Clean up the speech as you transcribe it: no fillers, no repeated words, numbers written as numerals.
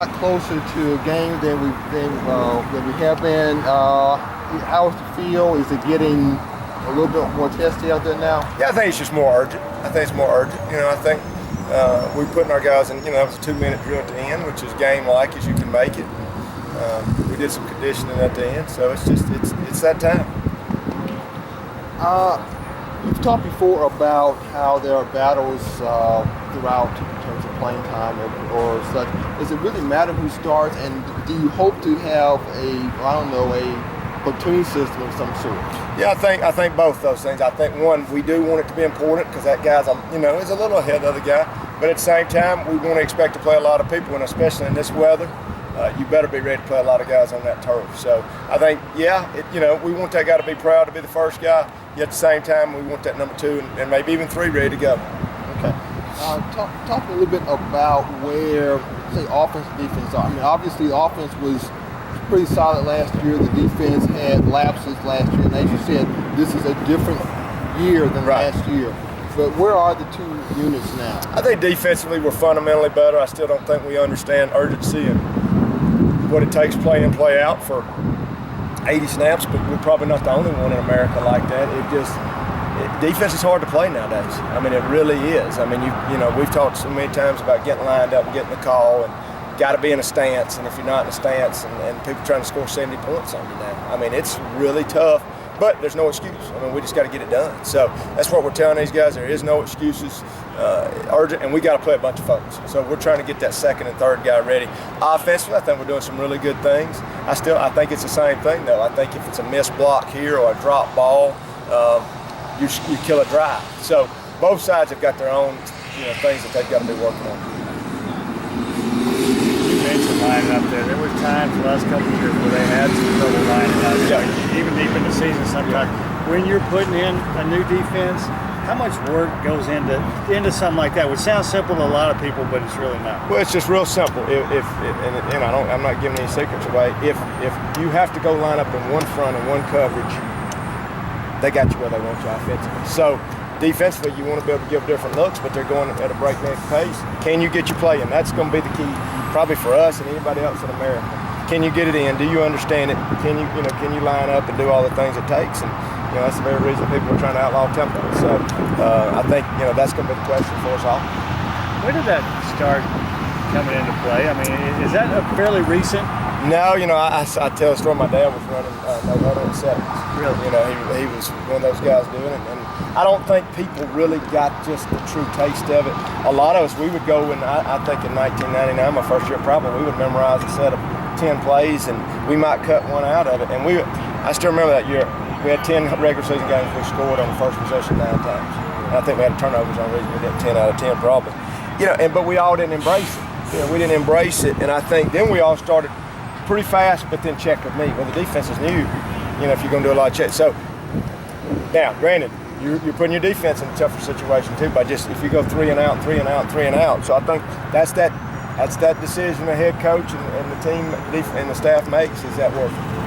Closer to a game than we have been. How's the feel? Is it getting a little bit more testy out there now? Yeah, I think it's just more urgent. I think it's more urgent. I think we're putting our guys in. That was a 2-minute drill at the end, which is game-like as you can make it. We did some conditioning at the end, so it's that time. You've talked before about how there are battles throughout in terms of playing time or such. Does it really matter who starts, and do you hope to have a platoon system of some sort? Yeah, I think both those things. I think one, we do want it to be important because that guy's is a little ahead of the other guy, but at the same time, we want to expect to play a lot of people, and especially in this weather. You better be ready to play a lot of guys on that turf. So I think, we want that guy to be proud to be the first guy. Yet at the same time, we want that number 2 and maybe even 3 ready to go. Okay. Talk a little bit about where, say, offense and defense are. I mean, obviously the offense was pretty solid last year. The defense had lapses last year. And as you said, this is a different year than last year. But where are the two units now? I think defensively we're fundamentally better. I still don't think we understand urgency and what it takes play in, play out for 80 snaps, but we're probably not the only one in America like that. Defense is hard to play nowadays. I mean, it really is. I mean, we've talked so many times about getting lined up and getting the call, and got to be in a stance. And if you're not in a stance, and people trying to score 70 points on you now, I mean, it's really tough. But there's no excuse. I mean, we just got to get it done. So that's what we're telling these guys. There is no excuses. Urgent, and we got to play a bunch of folks. So we're trying to get that second and third guy ready. Offensively, I think we're doing some really good things. I think it's the same thing though. I think if it's a missed block here or a drop ball, you kill a drive. So both sides have got their own things that they've got to be working on. You mentioned lining up there. There were times the last couple of years where they had some trouble lining up. Yeah. Even deep in the season sometimes. When you're putting in a new defense, how much work goes into something like that? Which sounds simple to a lot of people, but it's really not. Well, it's just real simple. I'm not giving any secrets away. If you have to go line up in one front and one coverage, they got you where they want you offensively. So defensively, you want to be able to give different looks, but they're going at a breakneck pace. Can you get your play in? That's going to be the key, probably for us and anybody else in America. Can you get it in? Do you understand it? Can you line up and do all the things it takes? And that's the very reason people are trying to outlaw tempo. So I think that's going to be the question for us all. When did that start coming into play? I mean, is that a fairly recent? No, I tell a story. My dad was running no huddle in the 70s. Really? He was one of those guys doing it, and I don't think people really got just the true taste of it. A lot of us, we would go, and I think in 1999, my first year probably, we would memorize a set of 10 plays, and we might cut one out of it. And I still remember that year. We had 10 regular season games we scored on the first possession 9 times. And I think we had turnovers on the reason we did 10 out of 10 probably. But we all didn't embrace it. We didn't embrace it, and I think then we all started pretty fast, but then check with me. Well, the defense is new, if you're going to do a lot of checks. So now, granted, you're putting your defense in a tougher situation too by just if you go 3 and out, 3 and out, 3 and out. So I think that's that decision the head coach and the team and the staff makes. Is that worth it?